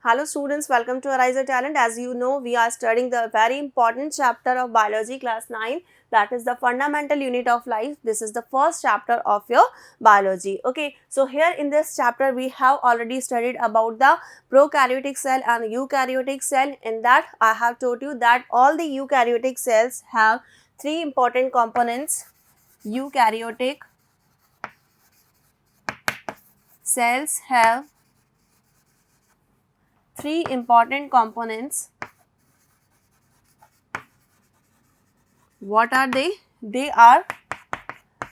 Hello students, welcome to AriserTalent. As you know, we are studying the very important chapter of biology class 9, that is the fundamental unit of life. This is the first chapter of your biology. Okay, so here in this chapter we have already studied about the prokaryotic cell and eukaryotic cell. In that I have told you that all the eukaryotic cells have three important components. Eukaryotic cells have three important components. What are they? They are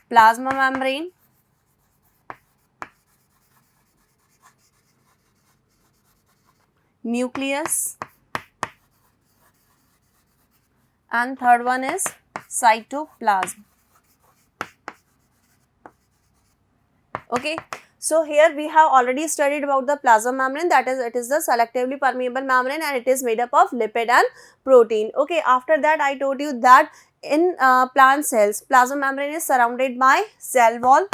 plasma membrane, nucleus, and third one is cytoplasm. Okay. So here we have already studied about the plasma membrane, that is it is the selectively permeable membrane and it is made up of lipid and protein. Okay, after that I told you that in plant cells, plasma membrane is surrounded by cell wall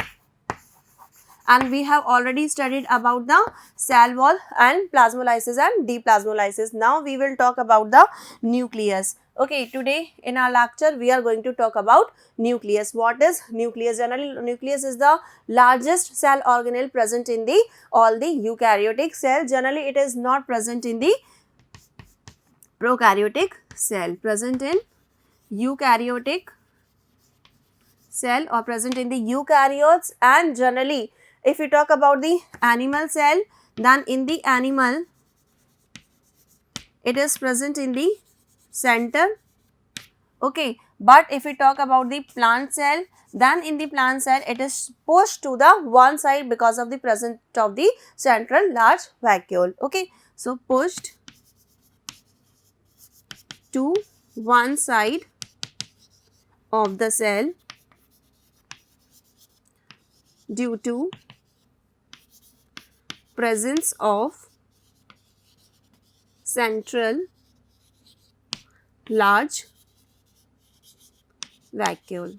and we have already studied about the cell wall and plasmolysis and deplasmolysis. Now we will talk about the nucleus. Okay, today in our lecture we are going to talk about nucleus. What is nucleus? Generally, nucleus is the largest cell organelle present in the all the eukaryotic cell. Generally, it is not present in the prokaryotic cell. Present in eukaryotic cell or present in the eukaryotes. And generally, if we talk about the animal cell, then in the animal it is present in the center. Okay, but if we talk about the plant cell, then in the plant cell it is pushed to the one side because of the presence of the central large vacuole. Okay, so pushed to one side of the cell due to presence of central large vacuole.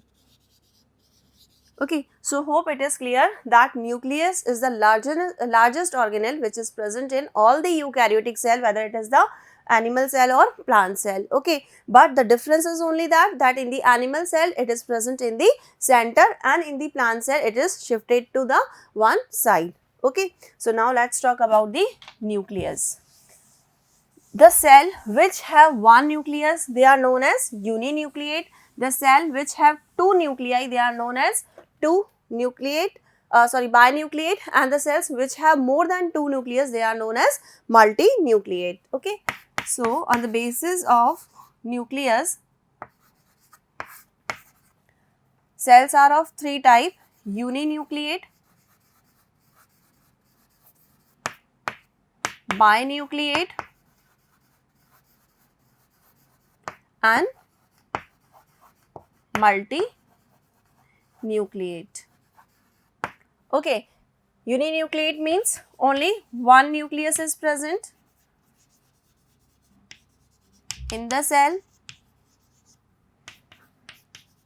Okay, so hope it is clear that nucleus is the largest organelle which is present in all the eukaryotic cell, whether it is the animal cell or plant cell. Okay, but the difference is only that in the animal cell it is present in the center and in the plant cell it is shifted to the one side. Okay, so now let's talk about the nucleus. The cell which have one nucleus, they are known as uninucleate. The cell which have two nuclei, they are known as binucleate, and the cells which have more than two nucleus, they are known as multinucleate. Okay, so on the basis of nucleus, cells are of three types: uninucleate, binucleate, and multinucleate. Okay, uninucleate means only one nucleus is present in the cell,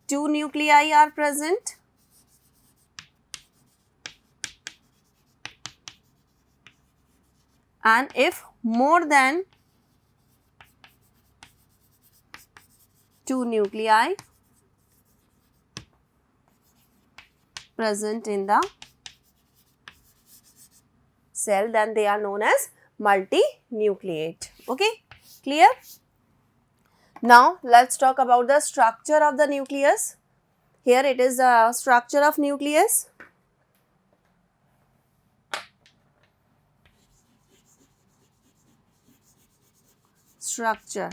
two nuclei are present, and if more than two nuclei present in the cell, then they are known as multinucleate. Okay, clear? Now let's talk about the structure of the nucleus. Here it is the structure of nucleus. Structure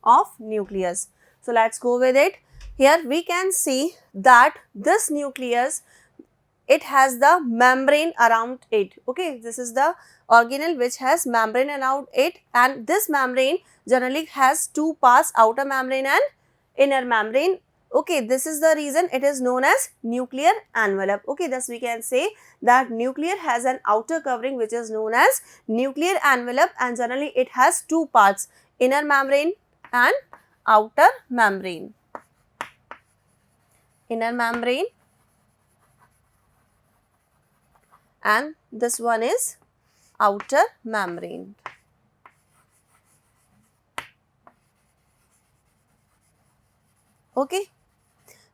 of nucleus. So let's go with it. Here we can see that this nucleus, it has the membrane around it. Okay, this is the organelle which has membrane around it, and this membrane generally has two parts, outer membrane and inner membrane. Okay, this is the reason it is known as nuclear envelope. Okay, thus we can say that nuclear has an outer covering which is known as nuclear envelope, and generally it has two parts, inner membrane and outer membrane. Inner membrane and this one is outer membrane. Okay.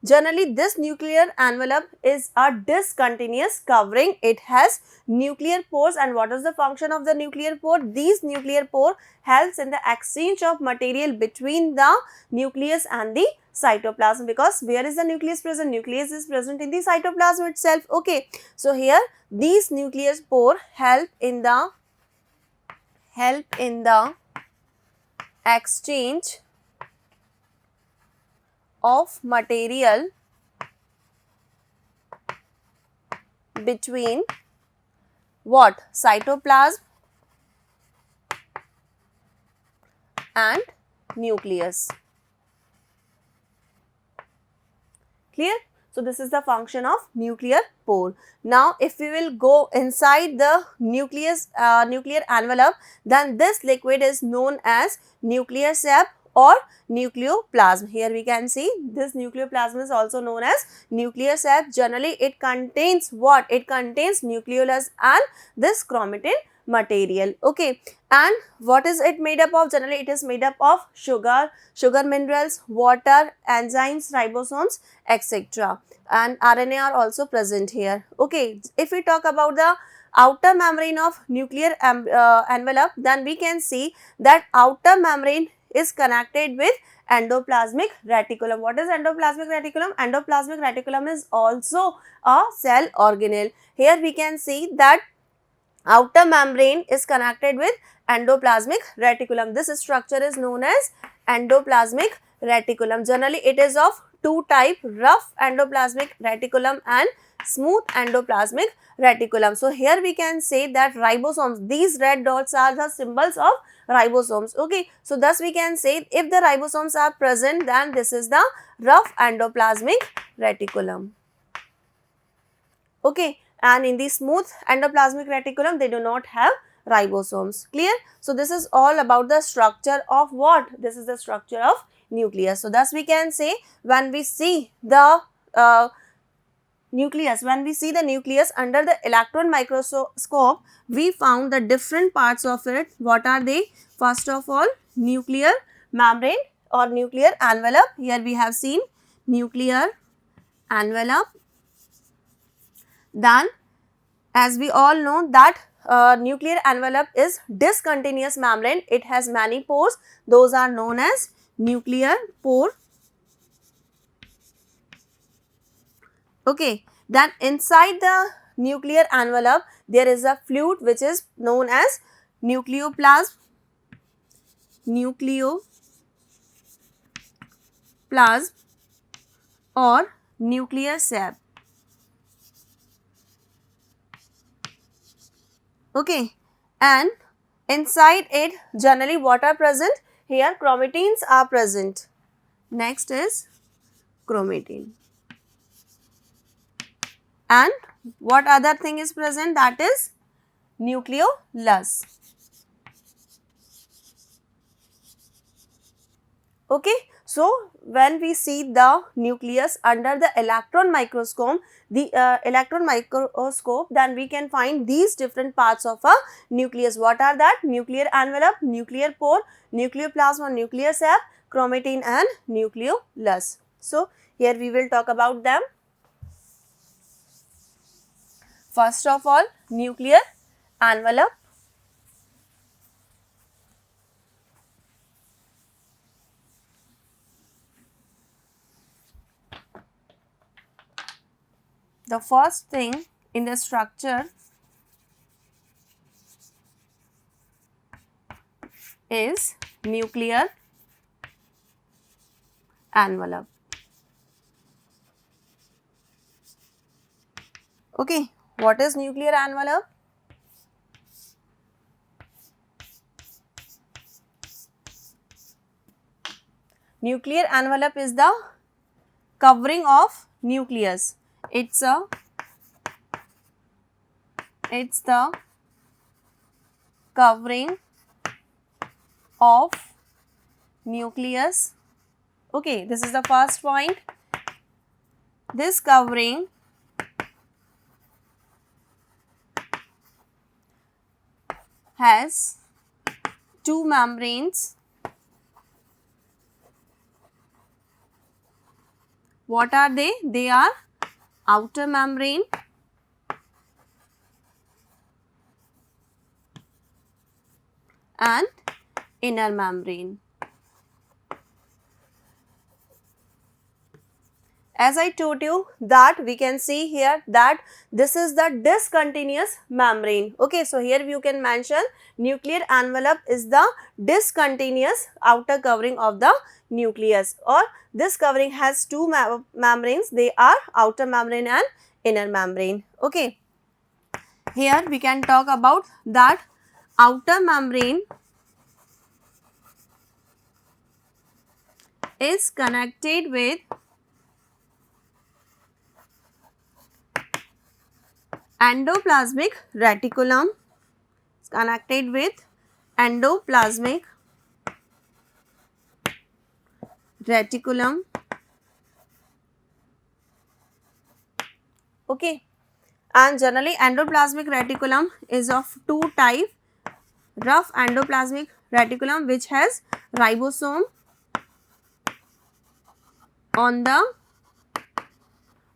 Generally, this nuclear envelope is a discontinuous covering. It has nuclear pores, and what is the function of the nuclear pore? These nuclear pore helps in the exchange of material between the nucleus and the cytoplasm, because where is the nucleus present? Nucleus is present in the cytoplasm itself. Okay. So, here these nucleus pore help in the exchange of material between what? Cytoplasm and nucleus. Clear? So, this is the function of nuclear pore. Now, if we will go inside the nuclear envelope, then this liquid is known as nuclear sap or nucleoplasm. Here we can see this nucleoplasm is also known as nuclear sap. Generally, it contains what? It contains nucleolus and this chromatin material. Okay. And what is it made up of? Generally, it is made up of sugar minerals, water, enzymes, ribosomes, etc. And RNA are also present here. Okay. If we talk about the outer membrane of nuclear envelope, then we can see that outer membrane is connected with endoplasmic reticulum. What is endoplasmic reticulum? Endoplasmic reticulum is also a cell organelle. Here we can see that outer membrane is connected with endoplasmic reticulum. This structure is known as endoplasmic reticulum. Generally, it is of two types, rough endoplasmic reticulum and smooth endoplasmic reticulum. So, here we can say that ribosomes, these red dots are the symbols of ribosomes. Okay. So, thus we can say if the ribosomes are present, then this is the rough endoplasmic reticulum. Okay. And in the smooth endoplasmic reticulum, they do not have ribosomes. Clear? So, this is all about the structure of what? This is the structure of nucleus. So, thus we can say when we see the nucleus under the electron microscope, we found the different parts of it. What are they? First of all, nuclear membrane or nuclear envelope. Here we have seen nuclear envelope. Then, as we all know that nuclear envelope is discontinuous membrane. It has many pores. Those are known as nuclear pore. Okay. Then, inside the nuclear envelope, there is a fluid which is known as nucleoplasm, or nuclear sap. Okay. And inside it, generally what are present? Here chromatins are present. Next is chromatin. And what other thing is present? That is nucleolus. Okay. So, when we see the nucleus under the electron microscope, then we can find these different parts of a nucleus. What are that? Nuclear envelope, nuclear pore, nucleoplasm or nuclear sap, chromatin and nucleolus. So, here we will talk about them. First of all, nuclear envelope. The first thing in the structure is nuclear envelope. Okay, what is nuclear envelope? Nuclear envelope is the covering of nucleus. It's the covering of nucleus. Okay, this is the first point. This covering has two membranes What are they? They are outer membrane and inner membrane. As I told you that we can see here that this is the discontinuous membrane. Okay, so here you can mention nuclear envelope is the discontinuous outer covering of the nucleus, or this covering has two membranes. They are outer membrane and inner membrane. Okay, here we can talk about that outer membrane is connected with endoplasmic reticulum, connected with endoplasmic reticulum. Okay, and generally endoplasmic reticulum is of two types: rough endoplasmic reticulum, which has ribosome on the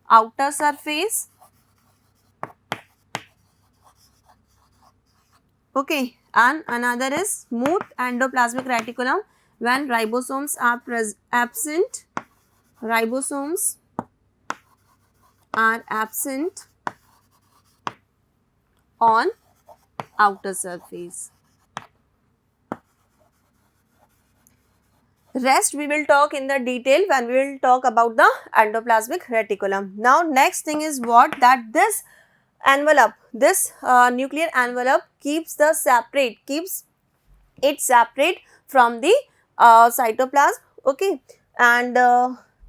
outer surface. Okay, and another is smooth endoplasmic reticulum when ribosomes are absent. Ribosomes are absent on outer surface. Rest we will talk in the detail when we will talk about the endoplasmic reticulum. Now next thing is what, that this envelope, this nuclear envelope keeps it separate from the cytoplasm. Okay, and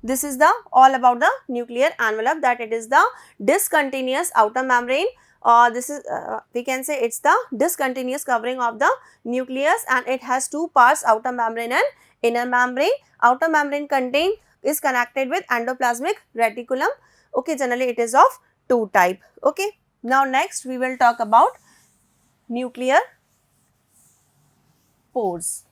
this is the all about the nuclear envelope, that it is the discontinuous outer membrane. This is we can say it's the discontinuous covering of the nucleus, and it has two parts, outer membrane and inner membrane. Outer membrane is connected with endoplasmic reticulum. Okay, generally it is of two type. Okay, now next we will talk about nuclear pores.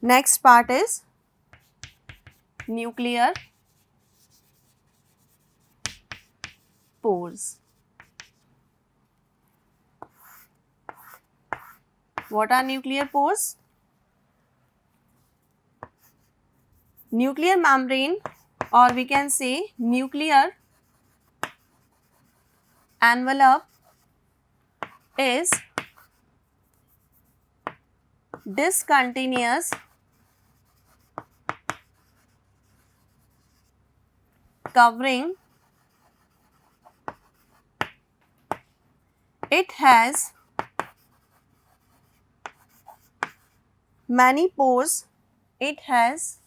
Next part is nuclear pores. What are nuclear pores? Nuclear membrane, or we can say nuclear envelope, is discontinuous covering. It has many pores. It has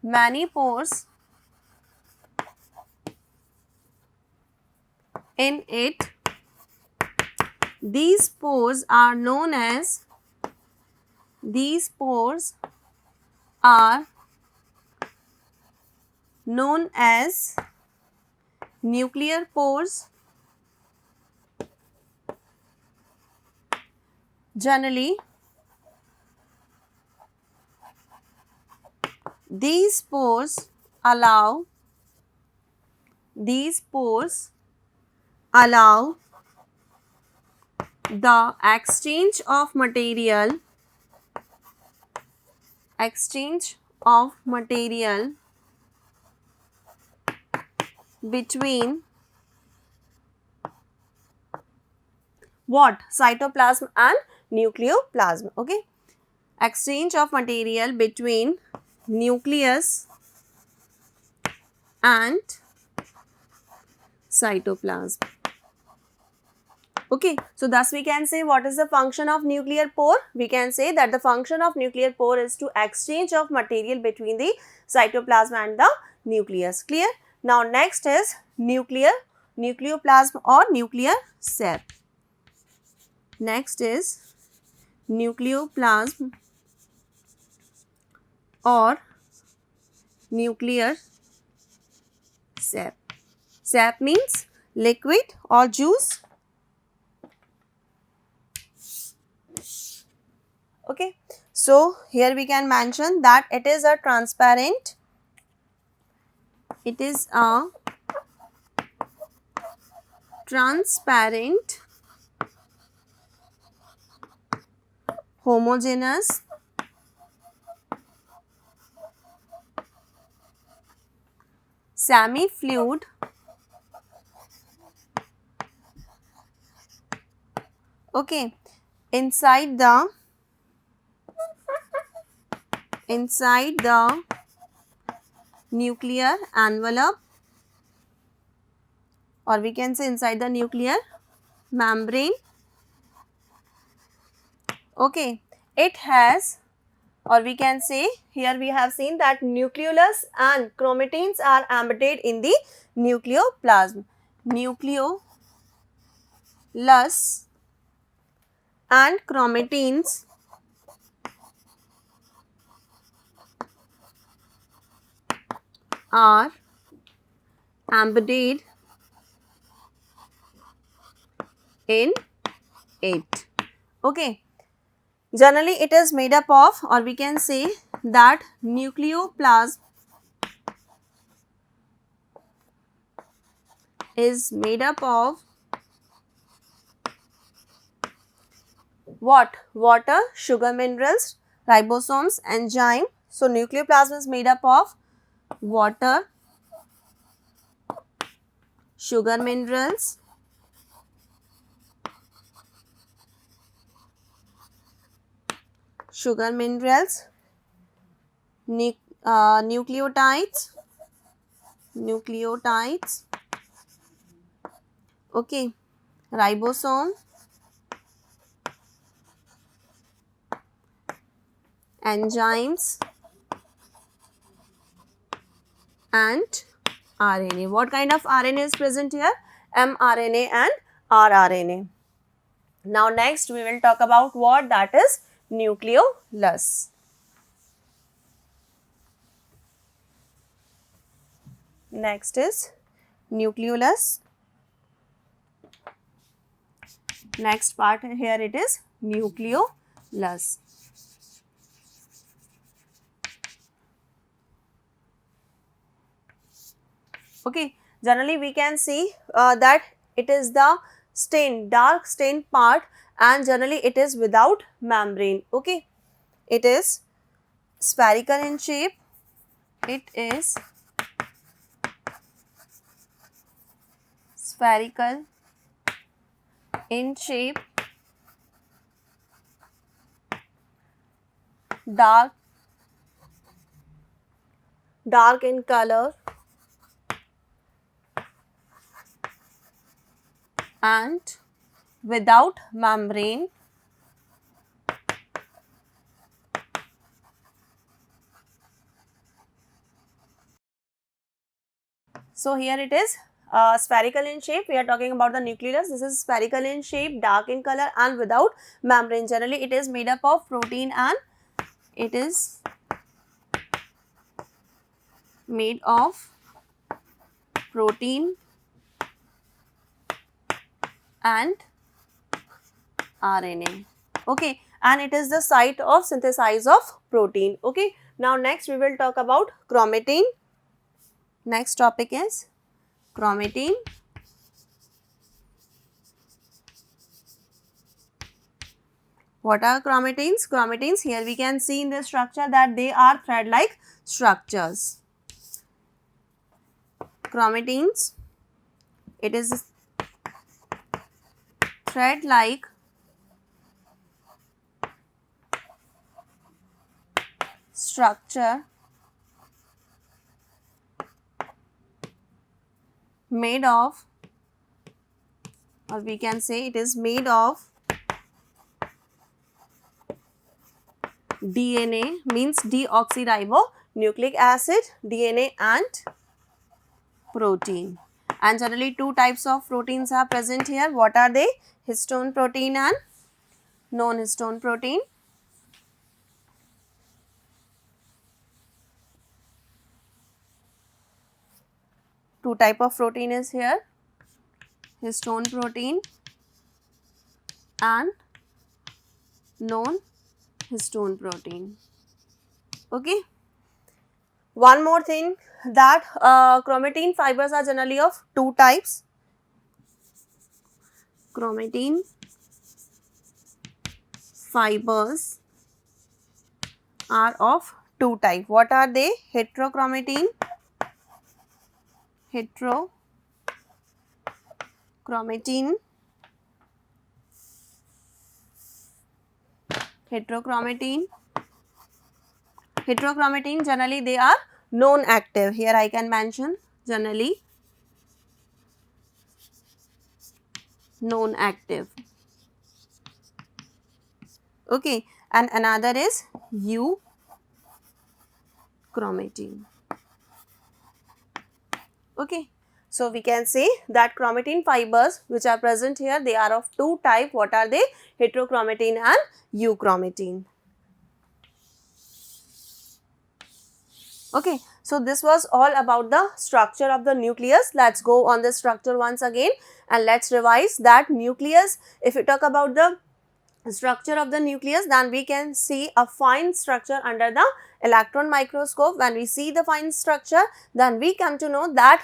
many pores in it. These pores are known as nuclear pores. Generally, these pores allow the exchange of material between what? Cytoplasm and nucleoplasm. Okay, exchange of material between nucleus and cytoplasm. Okay, so thus we can say what is the function of nuclear pore? We can say that the function of nuclear pore is to exchange of material between the cytoplasm and the nucleus. Clear? Now next is nucleoplasm or nuclear cell. Next is nucleoplasm or nuclear sap. Sap means liquid or juice. Okay, so here we can mention that it is a transparent, it is a transparent homogeneous semi-fluid okay inside the nuclear envelope, or we can say inside the nuclear membrane. Okay, it has, or we can say here we have seen that nucleolus and chromatins are embedded in the nucleoplasm. Nucleolus and chromatins are embedded in it. Okay, generally it is made up of, or we can say that nucleoplasm is made up of what? Water, sugar minerals, ribosomes, enzyme. So nucleoplasm is made up of water, sugar minerals, nucleotides, okay, ribosome, enzymes, and RNA. What kind of RNA is present here? mRNA and rRNA. Now next we will talk about what that is nucleolus. Next is nucleolus. Next part here it is nucleolus. Okay, generally we can see that it is the dark stained part, and generally it is without membrane. Okay, it is spherical in shape. It is spherical in shape, dark in color, and without membrane. So here it is spherical in shape. We are talking about the nucleus. This is spherical in shape, dark in color, and without membrane. Generally it is made up of protein, and it is made of protein and RNA. Okay, and it is the site of synthesis of protein. Okay, now next we will talk about chromatin. Next topic is chromatin. What are chromatins? Chromatins, here we can see in the structure that they are thread-like structures. Chromatins, it is thread-like structure made of, or we can say it is made of DNA, means deoxyribonucleic acid, DNA and protein. And generally two types of proteins are present here. What are they? Histone protein and non-histone protein. Two type of protein is here, histone protein and non-histone histone protein. Okay. One more thing, that chromatin fibers are generally of two types. Chromatin fibers are of two types. What are they? Heterochromatin, heterochromatin, heterochromatin. Heterochromatin, generally they are non-active. Here I can mention generally non-active. Okay, and another is euchromatin. Okay, so we can say that chromatin fibers which are present here, they are of two type. What are they? Heterochromatin and euchromatin. Okay, so this was all about the structure of the nucleus. Let's go on the structure once again and let's revise that nucleus. If we talk about the structure of the nucleus, then we can see a fine structure under the electron microscope. When we see the fine structure, then we come to know that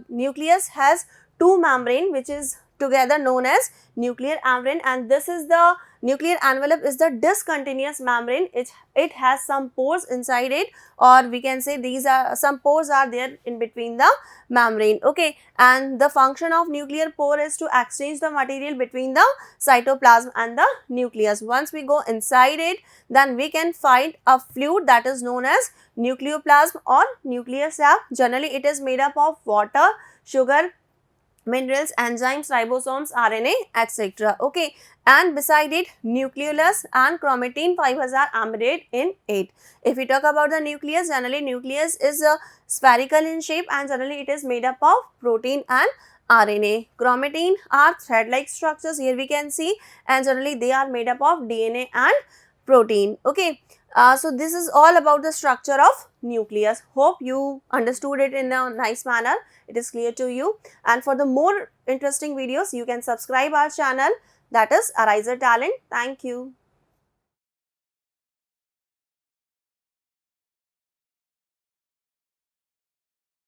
nucleus has two membrane which is together known as nuclear membrane, and this is the nuclear envelope is the discontinuous membrane. It has some pores inside it, or we can say these are some pores are there in between the membrane. Okay, and the function of nuclear pore is to exchange the material between the cytoplasm and the nucleus. Once we go inside it, then we can find a fluid that is known as nucleoplasm or nuclear sap. Generally it is made up of water, sugar, minerals, enzymes, ribosomes, RNA, etc. Okay, and beside it nucleolus and chromatin fibers are embedded in it. If we talk about the nucleus, generally nucleus is spherical in shape and generally it is made up of protein and RNA. Chromatin are thread-like structures, here we can see, and generally they are made up of DNA and protein. Okay, so this is all about the structure of nucleus. Hope you understood it in a nice manner. It is clear to you, and for the more interesting videos you can subscribe our channel, that is AriserTalent. Thank you.